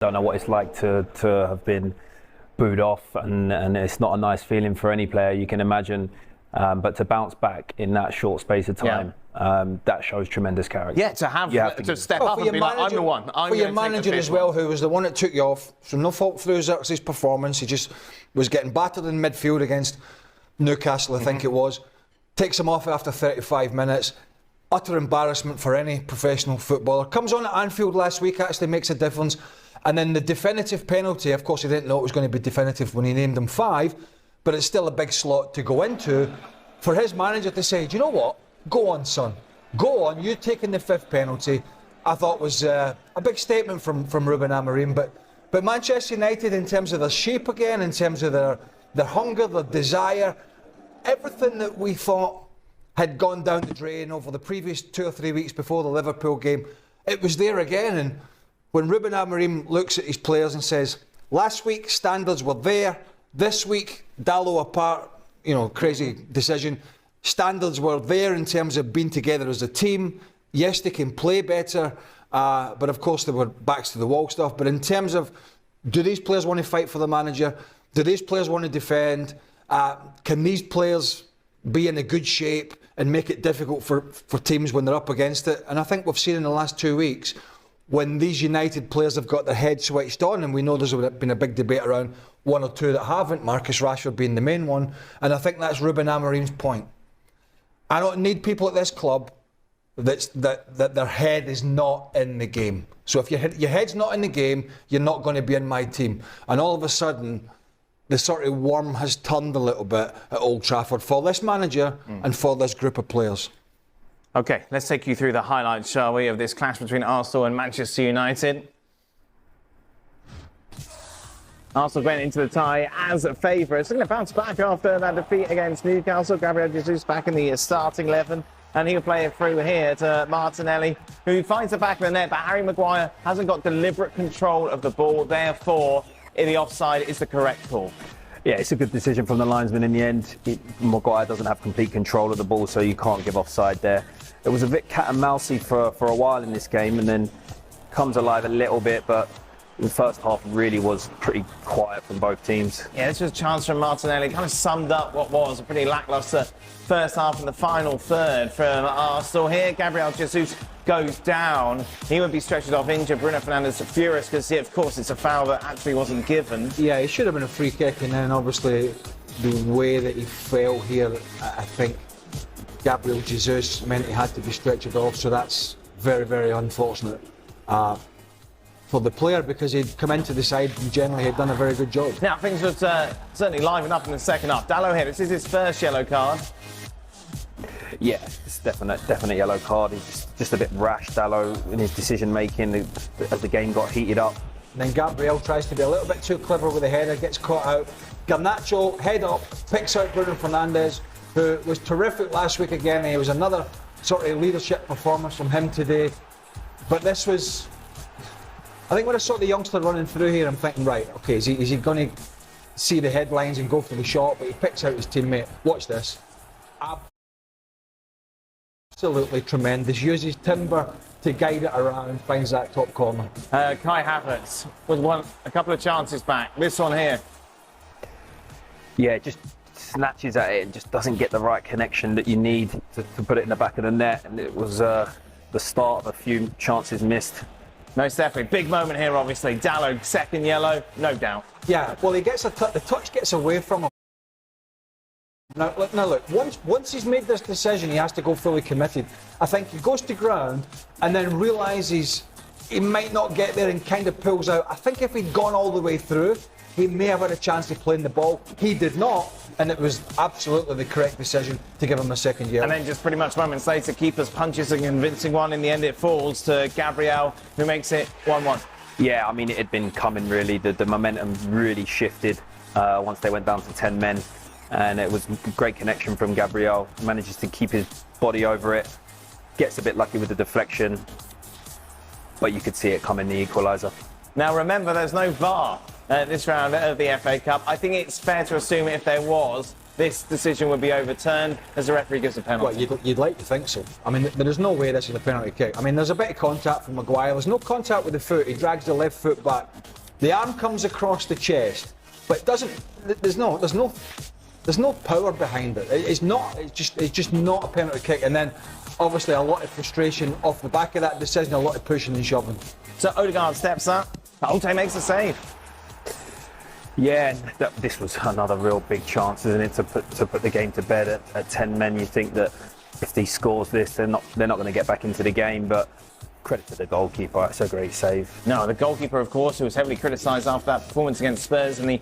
Don't know what it's like to have been booed off, and it's not a nice feeling for any player, you can imagine. But to bounce back in that short space of time, that shows tremendous character. Yeah, to step up and be like, I'm the one. For your manager as well, who was the one that took you off, so no fault through Xerxes' performance. He just was getting battered in midfield against Newcastle, I think it was. Takes him off after 35 minutes. Utter embarrassment for any professional footballer. Comes on at Anfield last week, actually makes a difference. And then the definitive penalty, of course he didn't know it was going to be definitive when he named him 5, but it's still a big slot to go into. For his manager to say, do you know what? Go on, son. Go on, you're taking the 5th penalty. I thought was a big statement from Ruben Amorim. But Manchester United, in terms of their shape again, in terms of their hunger, their desire, everything that we thought had gone down the drain over the previous 2 or 3 weeks before the Liverpool game, it was there again. And when Ruben Amorim looks at his players and says, last week standards were there, this week, Dalot apart, crazy decision, standards were there in terms of being together as a team. Yes, they can play better, but of course they were backs to the wall stuff. But in terms of, do these players want to fight for the manager? Do these players want to defend? Can these players be in a good shape and make it difficult for teams when they're up against it? And I think we've seen in the last 2 weeks, when these United players have got their heads switched on, and we know there's been a big debate around 1 or 2 that haven't, Marcus Rashford being the main one, and I think that's Ruben Amorim's point. I don't need people at this club that their head is not in the game. So if your head's not in the game, you're not going to be in my team. And all of a sudden, the sort of worm has turned a little bit at Old Trafford for this manager and for this group of players. OK, let's take you through the highlights, shall we, of this clash between Arsenal and Manchester United. Arsenal went into the tie as favourites. They're going to bounce back after that defeat against Newcastle. Gabriel Jesus back in the starting 11. And he'll play it through here to Martinelli, who finds the back of the net. But Harry Maguire hasn't got deliberate control of the ball. Therefore, the offside is the correct call. Yeah, it's a good decision from the linesman in the end. Maguire doesn't have complete control of the ball, so you can't give offside there. It was a bit cat and mousey for a while in this game, and then comes alive a little bit, but the first half really was pretty quiet from both teams. Yeah, this was a chance from Martinelli. Kind of summed up what was a pretty lacklustre first half and the final third from Arsenal. Here, Gabriel Jesus goes down. He would be stretched off injured. Bruno Fernandes furious because, of course, it's a foul that actually wasn't given. Yeah, it should have been a free kick, and then obviously the way that he fell here, I think Gabriel Jesus meant he had to be stretched off, so that's very, very unfortunate for the player, because he'd come into the side and generally had done a very good job. Now, things would certainly liven up in the second half. Dalot here, this is his first yellow card. Yeah, it's definite yellow card. He's just a bit rash, Dalot, in his decision making as the game got heated up. And then Gabriel tries to be a little bit too clever with the header, gets caught out. Garnacho, head up, picks out Bruno Fernandes, who was terrific last week again. He was another sort of leadership performance from him today. But this was, I think when I saw the youngster running through here, I'm thinking, right, okay, is he going to see the headlines and go for the shot? But he picks out his teammate. Watch this. Absolutely tremendous. Uses timber to guide it around, finds that top corner. Kai Havertz with a couple of chances back. This one here. Yeah, just snatches at it and just doesn't get the right connection that you need to put it in the back of the net. And it was the start of a few chances missed. Most definitely. Big moment here, obviously. Dalot, second yellow, no doubt. Yeah, well, he gets the touch gets away from him. Now look, once he's made this decision, he has to go fully committed. I think he goes to ground and then realises he might not get there and kind of pulls out. I think if he'd gone all the way through, he may have had a chance of playing the ball. He did not, and it was absolutely the correct decision to give him a second yellow. And then just pretty much moments later, keeper's punches a convincing one. In the end, it falls to Gabriel, who makes it 1-1. Yeah, I mean, it had been coming, really. The momentum really shifted once they went down to 10 men. And it was a great connection from Gabriel. Manages to keep his body over it. Gets a bit lucky with the deflection. But you could see it coming, the equaliser. Now, remember, there's no VAR this round of the FA Cup. I think it's fair to assume if there was, this decision would be overturned as the referee gives a penalty. Well, you'd like to think so. I mean, there is no way this is a penalty kick. I mean, there's a bit of contact from Maguire. There's no contact with the foot. He drags the left foot back. The arm comes across the chest, but it doesn't. There's no power behind it. It's just not a penalty kick. And then, obviously, a lot of frustration off the back of that decision. A lot of pushing and shoving. So Odegaard steps up. Holte makes a save. Yeah, this was another real big chance, isn't it, to put the game to bed at 10 men. You think that if he scores this, they're not going to get back into the game. But credit to the goalkeeper, it's a great save. No, the goalkeeper, of course, who was heavily criticised after that performance against Spurs in the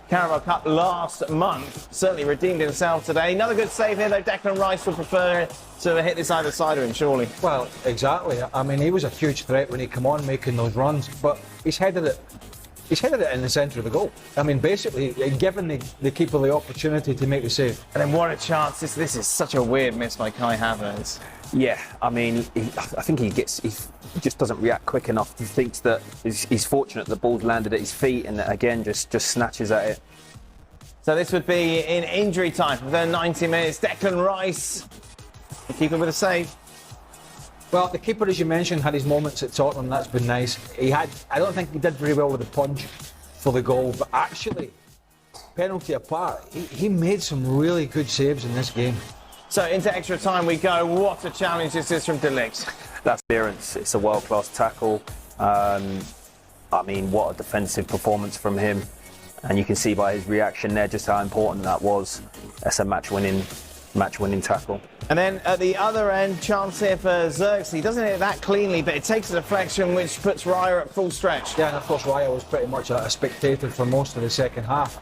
Carabao Cup last month, certainly redeemed himself today. Another good save here, though. Declan Rice would prefer to hit this either side of him, surely. Well, exactly. I mean, he was a huge threat when he came on making those runs, but he's headed it in the centre of the goal. I mean, basically, given the keeper the opportunity to make the save. And then what a chance. This is such a weird miss by Kai Havertz. Yeah, I mean, I think he just doesn't react quick enough. He thinks that he's fortunate the ball's landed at his feet and again just snatches at it. So this would be in injury time for the 90 minutes. Declan Rice, the keeper with a save. Well, the keeper, as you mentioned, had his moments at Tottenham. That's been nice. I don't think he did very well with the punch for the goal, but actually, penalty apart, he made some really good saves in this game. So into extra time we go. What a challenge this is from De Ligt. That's clearance. It's a world-class tackle. I mean, what a defensive performance from him. And you can see by his reaction there just how important that was. That's a match-winning tackle. And then at the other end, chance here for Xerxes. He doesn't hit it that cleanly, but it takes a deflection which puts Raya at full stretch. Yeah, and of course Raya was pretty much a spectator for most of the second half.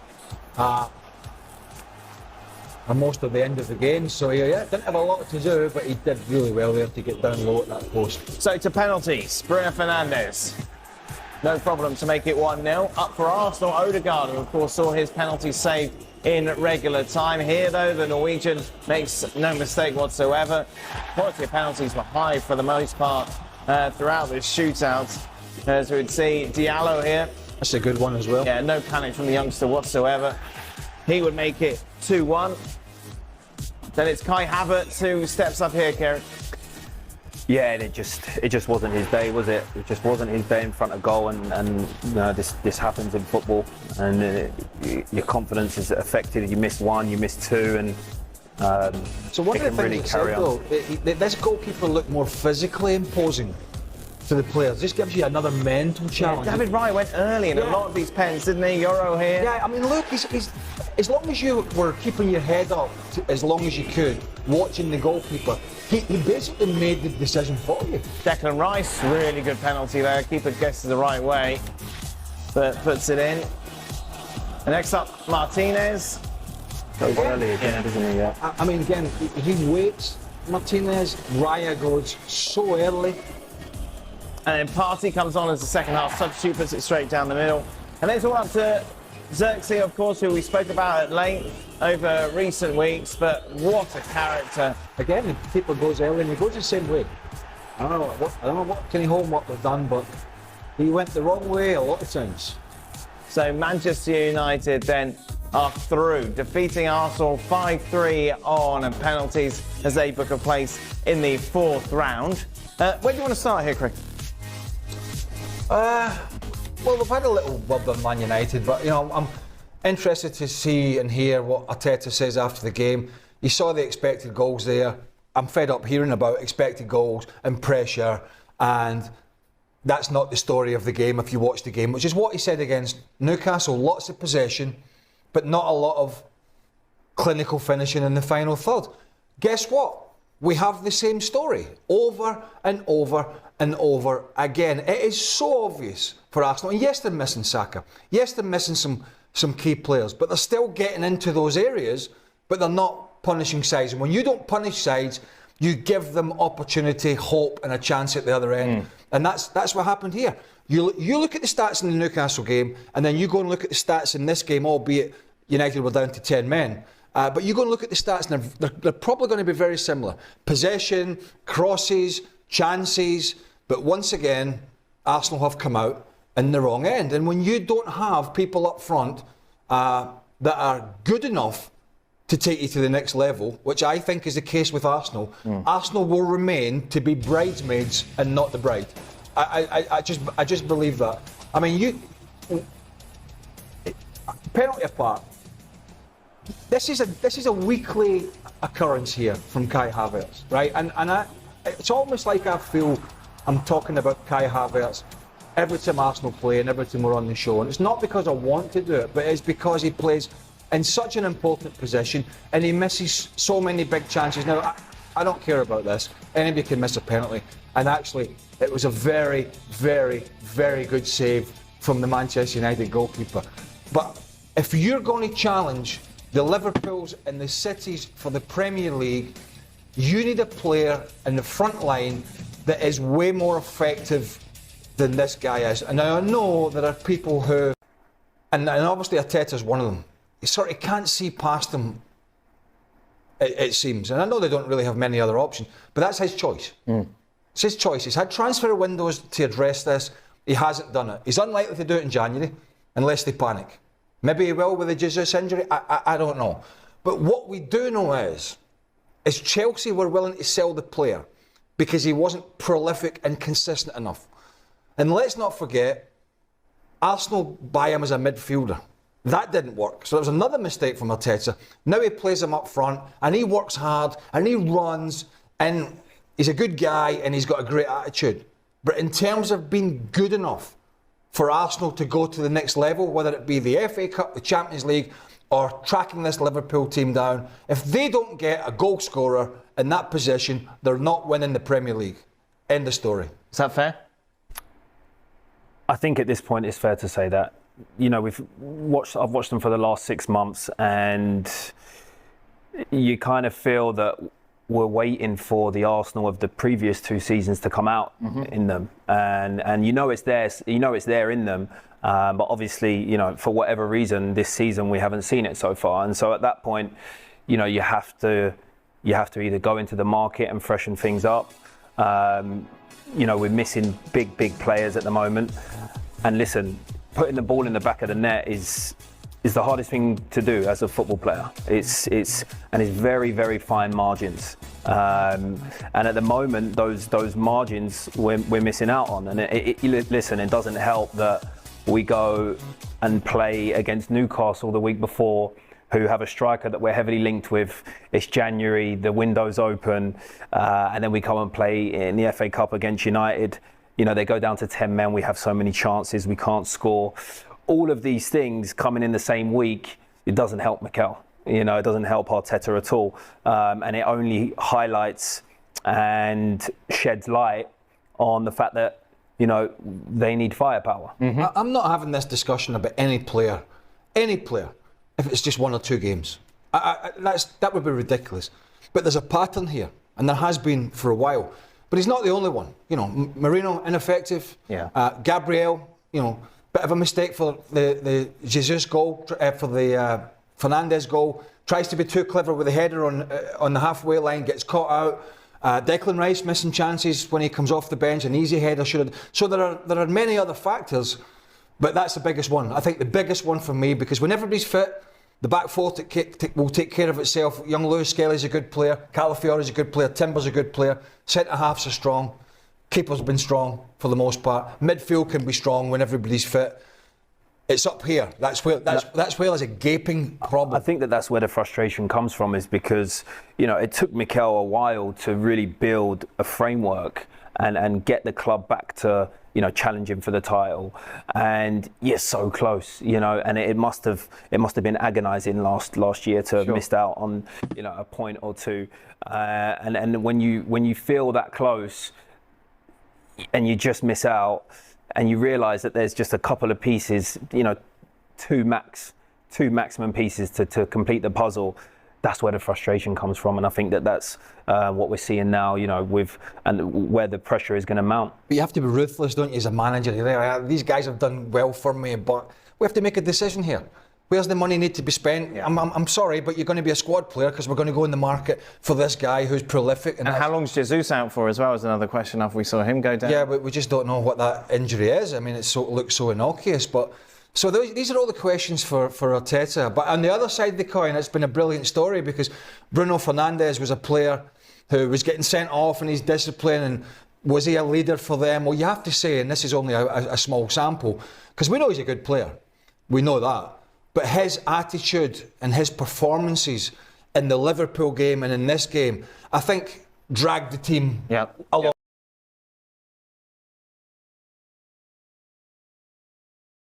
And most of the end of the game, so didn't have a lot to do, but he did really well there to get down low at that post. So to penalties, Bruno Fernandes. No problem to make it 1-0. Up for Arsenal, Odegaard, who of course saw his penalty saved in regular time. Here though, the Norwegian makes no mistake whatsoever. Quality of penalties were high for the most part throughout this shootout. As we would see, Diallo here. That's a good one as well. Yeah, no panic from the youngster whatsoever. He would make it 2-1. Then it's Kai Havertz who steps up here, Kerry. Yeah, and it just wasn't his day, was it? It just wasn't his day in front of goal, and you know, this happens in football, and your confidence is affected. You miss one, you miss two, and so one of the things really said, though, this goalkeeper looked more physically imposing to the players. This gives you another mental challenge. David Raya went early in a lot of these pens, didn't he? Euro here. Yeah, I mean, look, he's as long as you were keeping your head up as long as you could, watching the goalkeeper, he basically made the decision for you. Declan Rice, really good penalty there. Keeper guesses the right way, but puts it in. And next up, Martinez. Goes early again, doesn't he? Yeah. I mean, again, he waits. Martinez, Raya goes so early. And then Partey comes on as the second half substitute, puts it straight down the middle. And then it's all up to Xerxes, of course, who we spoke about at length over recent weeks, but what a character. Again, the keeper goes early and he goes the same way. I don't know what Kenny homework they've done, but he went the wrong way a lot of times. So Manchester United then are through, defeating Arsenal 5-3 on penalties as they book a place in the fourth round. Where do you want to start here, Craig? Well, we've had a little word on Man United, but you know, I'm interested to see and hear what Arteta says after the game. You saw the expected goals there. I'm fed up hearing about expected goals and pressure, and that's not the story of the game if you watch the game, which is what he said against Newcastle. Lots of possession, but not a lot of clinical finishing in the final third. Guess what? We have the same story over and over and over again. It is so obvious for Arsenal. And yes, they're missing Saka. Yes, they're missing some key players, but they're still getting into those areas, but they're not punishing sides. And when you don't punish sides, you give them opportunity, hope, and a chance at the other end. And that's what happened here. You look at the stats in the Newcastle game, and then you go and look at the stats in this game, albeit United were down to 10 men. But you go and look at the stats, and they're probably going to be very similar. Possession, crosses, chances, but once again, Arsenal have come out in the wrong end. And when you don't have people up front that are good enough to take you to the next level, which I think is the case with Arsenal, Arsenal will remain to be bridesmaids and not the bride. I just believe that. I mean, penalty apart, this is a weekly occurrence here from Kai Havertz, right? And it's almost like I feel I'm talking about Kai Havertz every time Arsenal play and every time we're on the show. And it's not because I want to do it, but it's because he plays in such an important position and he misses so many big chances. Now, I don't care about this. Anybody can miss a penalty. And actually, it was a very, very, very good save from the Manchester United goalkeeper. But if you're going to challenge the Liverpools and the Cities for the Premier League, you need a player in the front line that is way more effective than this guy is. And I know there are people who, and obviously Arteta's one of them, he sort of can't see past them, it seems. And I know they don't really have many other options, but that's his choice. It's his choice. He's had transfer windows to address this. He hasn't done it. He's unlikely to do it in January, unless they panic. Maybe he will with the Jesus injury, I don't know. But what we do know is Chelsea were willing to sell the player because he wasn't prolific and consistent enough. And let's not forget, Arsenal buy him as a midfielder. That didn't work. So it was another mistake from Arteta. Now he plays him up front and he works hard and he runs and he's a good guy and he's got a great attitude. But in terms of being good enough for Arsenal to go to the next level, whether it be the FA Cup, the Champions League, or tracking this Liverpool team down, if they don't get a goal scorer in that position, they're not winning the Premier League. End of story. Is that fair? I think at this point it's fair to say that. You know, I've watched them for the last 6 months, and you kind of feel that we're waiting for the Arsenal of the previous 2 seasons to come out in them, and you know it's there. You know it's there in them, but obviously, you know, for whatever reason, this season we haven't seen it so far. And so at that point, you know, you have to either go into the market and freshen things up. You know, we're missing big players at the moment, and listen, putting the ball in the back of the net is the hardest thing to do as a football player. It's very, very fine margins, and at the moment those margins we're missing out on. And listen, it doesn't help that we go and play against Newcastle the week before, who have a striker that we're heavily linked with. It's January, the window's open, and then we come and play in the FA Cup against United. You know, they go down to 10 men, we have so many chances, we can't score. All of these things coming in the same week, it doesn't help Mikel. You know, it doesn't help Arteta at all. And it only highlights and sheds light on the fact that, you know, they need firepower. I'm not having this discussion about any player, if it's just 1 or 2 games. That would be ridiculous. But there's a pattern here, and there has been for a while. But he's not the only one. You know, Marino, ineffective. Yeah. Gabriel, you know, bit of a mistake for the Jesus goal, for the Fernandes goal. Tries to be too clever with the header on the halfway line, gets caught out. Declan Rice missing chances when he comes off the bench, an easy header should have. So there are many other factors, but that's the biggest one. I think the biggest one for me, because when everybody's fit, the back four will take care of itself. Young Lewis Skelly's a good player, Calafiori's a good player, Timber's a good player, centre halves are strong, keeper's been strong for the most part. Midfield can be strong when everybody's fit. It's up here. That's where there's a gaping problem. I think that's where the frustration comes from, is because, you know, it took Mikel a while to really build a framework and get the club back to, you know, challenging for the title. And you're so close, you know, and it must have been agonising last year to have missed out on, you know, a point or 2. And when you feel that close and you just miss out, and you realise that there's just a couple of pieces, you know, two maximum pieces to complete the puzzle, that's where the frustration comes from. And I think that's what we're seeing now, you know, where the pressure is going to mount. But you have to be ruthless, don't you, as a manager? These guys have done well for me, but we have to make a decision here. Where's the money need to be spent? Yeah. I'm sorry, but you're going to be a squad player because we're going to go in the market for this guy who's prolific. And how long's Jesus out for as well is another question after we saw him go down. Yeah, but we just don't know what that injury is. I mean, it looks so innocuous, but So these are all the questions for Arteta. But on the other side of the coin, it's been a brilliant story because Bruno Fernandes was a player who was getting sent off in his discipline, and was he a leader for them? Well, you have to say, and this is only a small sample, because we know he's a good player. We know that. But his attitude and his performances in the Liverpool game and in this game, I think dragged the team along.